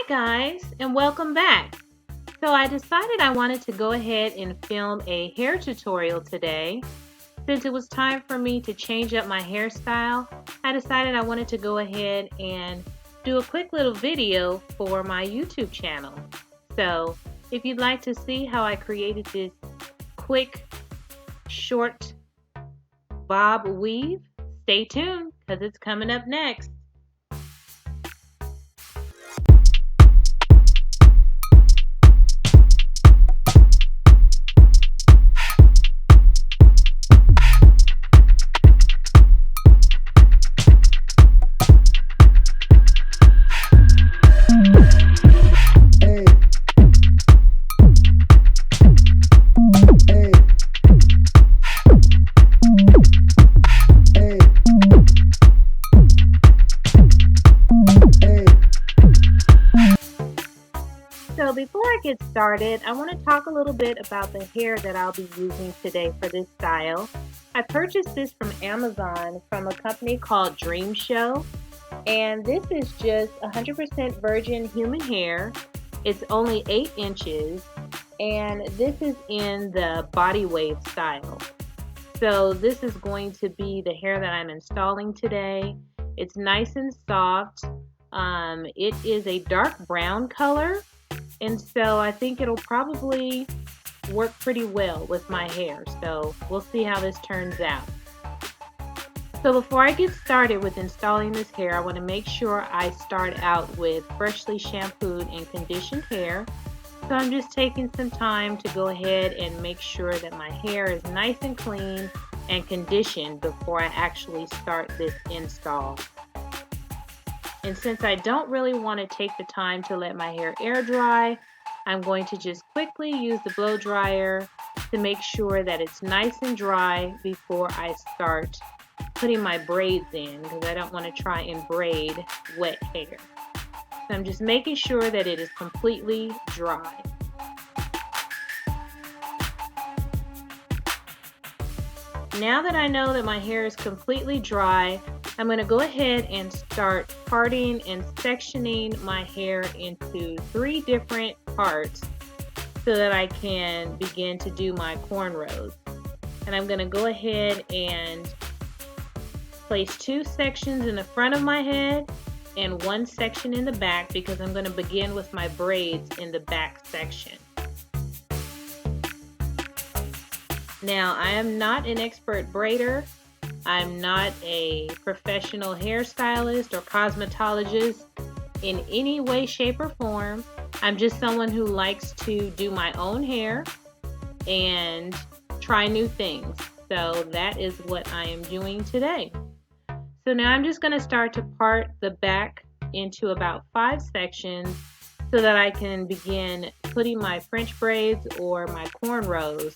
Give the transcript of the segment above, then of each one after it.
guys, and welcome back. So I decided I wanted to go ahead and film a hair tutorial today. Since it was time for me to change up my hairstyle, I decided I wanted to go ahead and do a quick little video for my YouTube channel. So if you'd like to see how I created this quick, short bob weave, stay tuned because it's coming up next. So before I get started, I want to talk a little bit about the hair that I'll be using today for this style. I purchased this from Amazon from a company called Dream Show, and this is just 100% virgin human hair. It's only 8 inches, and this is in the body wave style. So this is going to be the hair that I'm installing today. It's nice and soft. It is a dark brown color. And so I think it'll probably work pretty well with my hair. So we'll see how this turns out. So before I get started with installing this hair, I want to make sure I start out with freshly shampooed and conditioned hair. So I'm just taking some time to go ahead and make sure that my hair is nice and clean and conditioned before I actually start this install. And since I don't really want to take the time to let my hair air dry, I'm going to just quickly use the blow dryer to make sure that it's nice and dry before I start putting my braids in, because I don't want to try and braid wet hair. So I'm just making sure that it is completely dry. Now that I know that my hair is completely dry, I'm going to go ahead and start parting and sectioning my hair into 3 different parts so that I can begin to do my cornrows. And I'm going to go ahead and place 2 sections in the front of my head and 1 section in the back, because I'm going to begin with my braids in the back section. Now, I am not an expert braider. I'm not a professional hairstylist or cosmetologist in any way, shape, or form. I'm just someone who likes to do my own hair and try new things. So that is what I am doing today. So now I'm just going to start to part the back into about 5 sections so that I can begin putting my French braids or my cornrows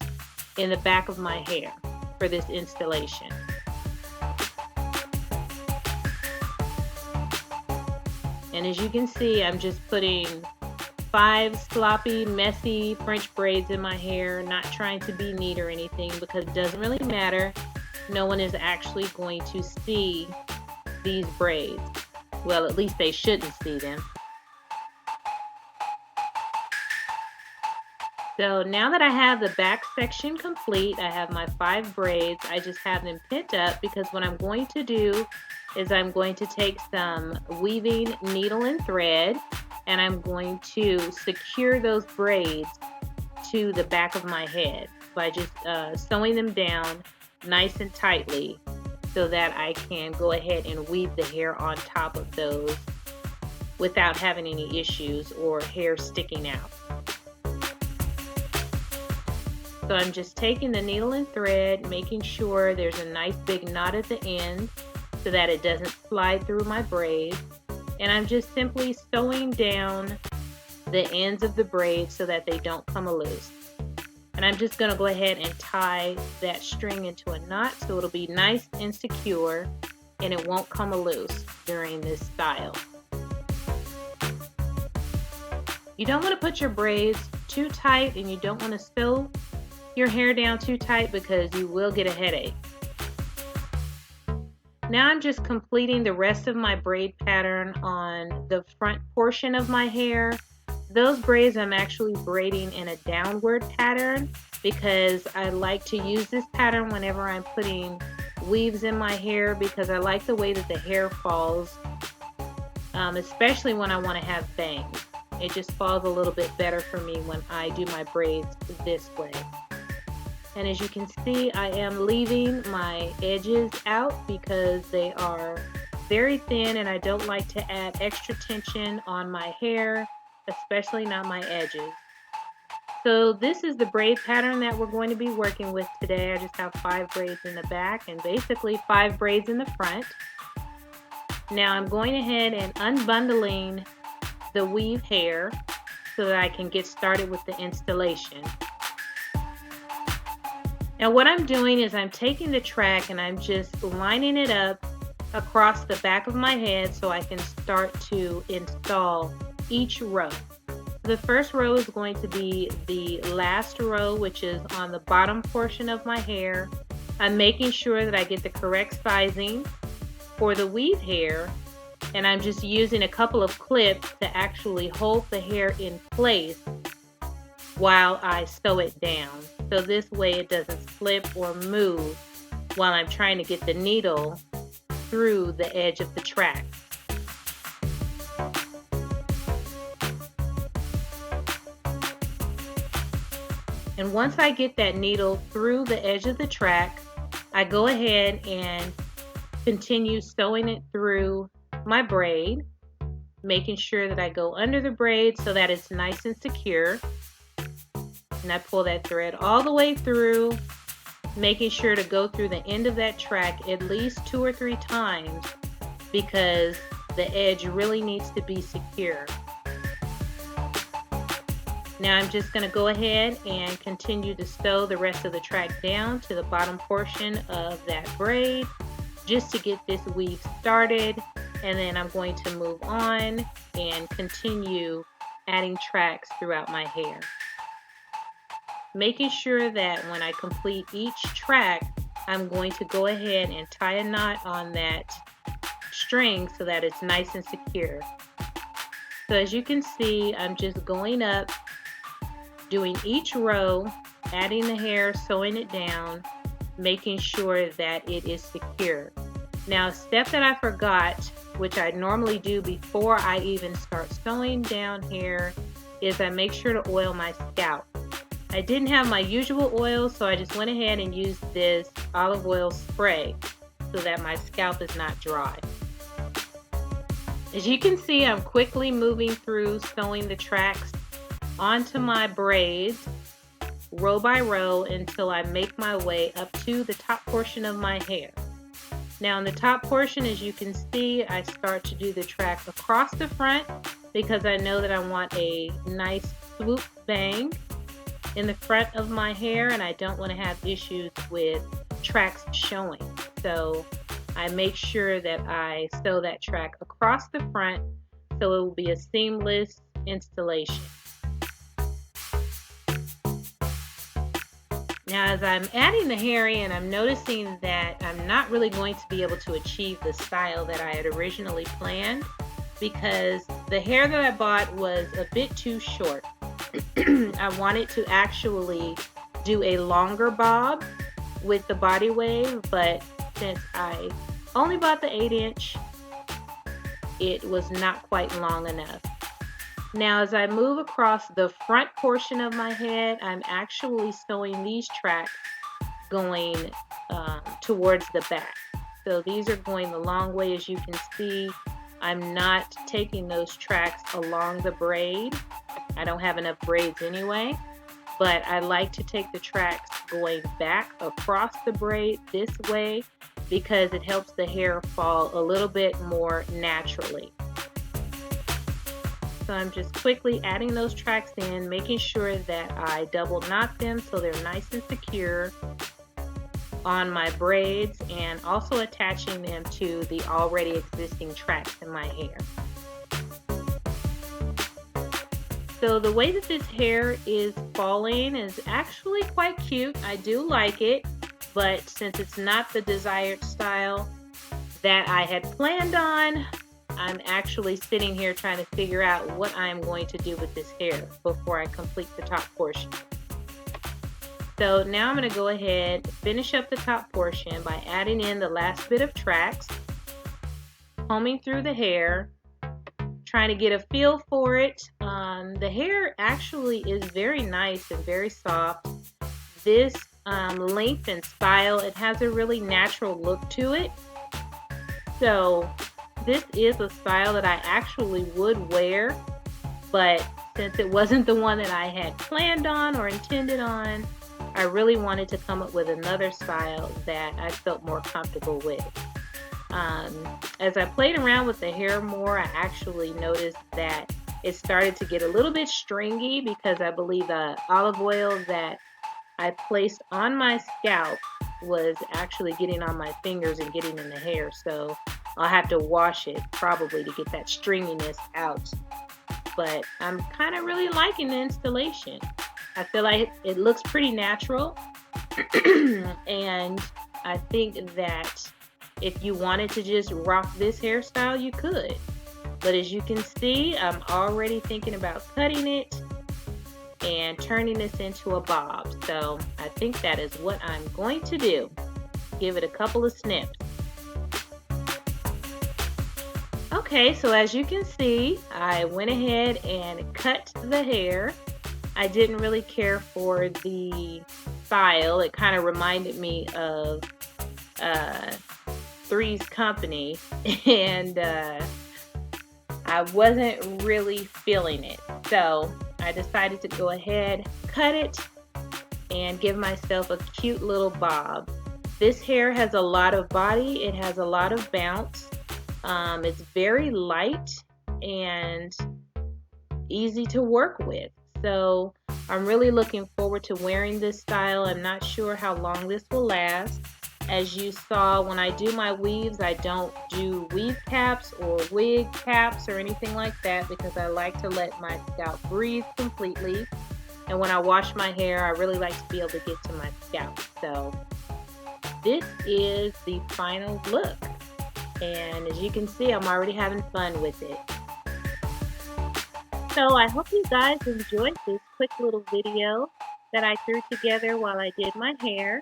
in the back of my hair for this installation. And as you can see, I'm just putting 5 sloppy, messy French braids in my hair, not trying to be neat or anything, because it doesn't really matter. No one is actually going to see these braids. Well, at least they shouldn't see them. So now that I have the back section complete, I have my 5 braids. I just have them pinned up, because what I'm going to do is I'm going to take some weaving needle and thread, and I'm going to secure those braids to the back of my head by just sewing them down nice and tightly so that I can go ahead and weave the hair on top of those without having any issues or hair sticking out. So I'm just taking the needle and thread, making sure there's a nice big knot at the end so that it doesn't slide through my braid. And I'm just simply sewing down the ends of the braid so that they don't come loose. And I'm just going to go ahead and tie that string into a knot so it'll be nice and secure and it won't come loose during this style. You don't want to put your braids too tight, and you don't want to sew your hair down too tight because you will get a headache. Now I'm just completing the rest of my braid pattern on the front portion of my hair. Those braids I'm actually braiding in a downward pattern because I like to use this pattern whenever I'm putting weaves in my hair, because I like the way that the hair falls, especially when I want to have bangs. It just falls a little bit better for me when I do my braids this way. And as you can see, I am leaving my edges out because they are very thin and I don't like to add extra tension on my hair, especially not my edges. So this is the braid pattern that we're going to be working with today. I just have 5 braids in the back and basically 5 braids in the front. Now I'm going ahead and unbundling the weave hair so that I can get started with the installation. Now what I'm doing is I'm taking the track and I'm just lining it up across the back of my head so I can start to install each row. The first row is going to be the last row, which is on the bottom portion of my hair. I'm making sure that I get the correct sizing for the weave hair, and I'm just using a couple of clips to actually hold the hair in place while I sew it down. So this way it doesn't slip or move while I'm trying to get the needle through the edge of the track. And once I get that needle through the edge of the track, I go ahead and continue sewing it through my braid, making sure that I go under the braid so that it's nice and secure. And I pull that thread all the way through, making sure to go through the end of that track at least 2 or 3 times because the edge really needs to be secure. Now I'm just going to go ahead and continue to sew the rest of the track down to the bottom portion of that braid just to get this weave started, and then I'm going to move on and continue adding tracks throughout my hair. Making sure that when I complete each track, I'm going to go ahead and tie a knot on that string so that it's nice and secure. So as you can see, I'm just going up, doing each row, adding the hair, sewing it down, making sure that it is secure. Now a step that I forgot, which I normally do before I even start sewing down hair, is I make sure to oil my scalp. I didn't have my usual oil, so I just went ahead and used this olive oil spray so that my scalp is not dry. As you can see, I'm quickly moving through sewing the tracks onto my braids row by row until I make my way up to the top portion of my hair. Now in the top portion, as you can see, I start to do the track across the front because I know that I want a nice swoop bang in the front of my hair and I don't want to have issues with tracks showing. So I make sure that I sew that track across the front so it will be a seamless installation. Now as I'm adding the hair in, I'm noticing that I'm not really going to be able to achieve the style that I had originally planned because the hair that I bought was a bit too short. I wanted to actually do a longer bob with the body wave, but since I only bought the 8-inch, it was not quite long enough. Now as I move across the front portion of my head, I'm actually sewing these tracks going towards the back. So these are going the long way. As you can see, I'm not taking those tracks along the braid. I don't have enough braids anyway, but I like to take the tracks going back across the braid this way because it helps the hair fall a little bit more naturally. So I'm just quickly adding those tracks in, making sure that I double knot them so they're nice and secure on my braids, and also attaching them to the already existing tracks in my hair. So the way that this hair is falling is actually quite cute. I do like it, but since it's not the desired style, that I had planned on. I'm actually sitting here trying to figure out what I'm going to do with this hair before I complete the top portion. So now I'm going to go ahead and finish up the top portion by adding in the last bit of tracks, combing through the hair, trying to get a feel for it. The hair actually is very nice and very soft. This length and style, it has a really natural look to it. So this is a style that I actually would wear, but since it wasn't the one that I had planned on or intended on, I really wanted to come up with another style that I felt more comfortable with. As I played around with the hair more, I actually noticed that it started to get a little bit stringy because I believe the olive oil that I placed on my scalp was actually getting on my fingers and getting in the hair. So I'll have to wash it probably to get that stringiness out. But I'm kind of really liking the installation. I feel like it looks pretty natural. And I think that if you wanted to just rock this hairstyle, you could. But as you can see, I'm already thinking about cutting it and turning this into a bob. So I think that is what I'm going to do. Give it a couple of snips. Okay, so as you can see, I went ahead and cut the hair. I didn't really care for the style. It kind of reminded me of Three's Company, and I wasn't really feeling it. So I decided to go ahead, cut it, and give myself a cute little bob. This hair has a lot of body. It has a lot of bounce. It's very light and easy to work with. So I'm really looking forward to wearing this style. I'm not sure how long this will last. As you saw, when I do my weaves, I don't do weave caps or wig caps or anything like that because I like to let my scalp breathe completely. And when I wash my hair, I really like to be able to get to my scalp. So this is the final look. And as you can see, I'm already having fun with it. So I hope you guys enjoyed this quick little video that I threw together while I did my hair.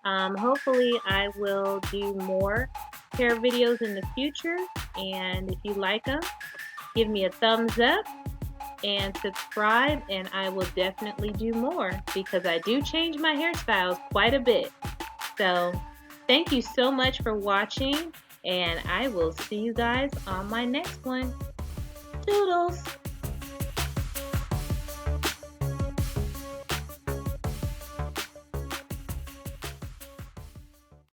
Hopefully I will do more hair videos in the future, and if you like them, give me a thumbs up and subscribe, and I will definitely do more because I do change my hairstyles quite a bit. So thank you so much for watching, and I will see you guys on my next one. Toodles!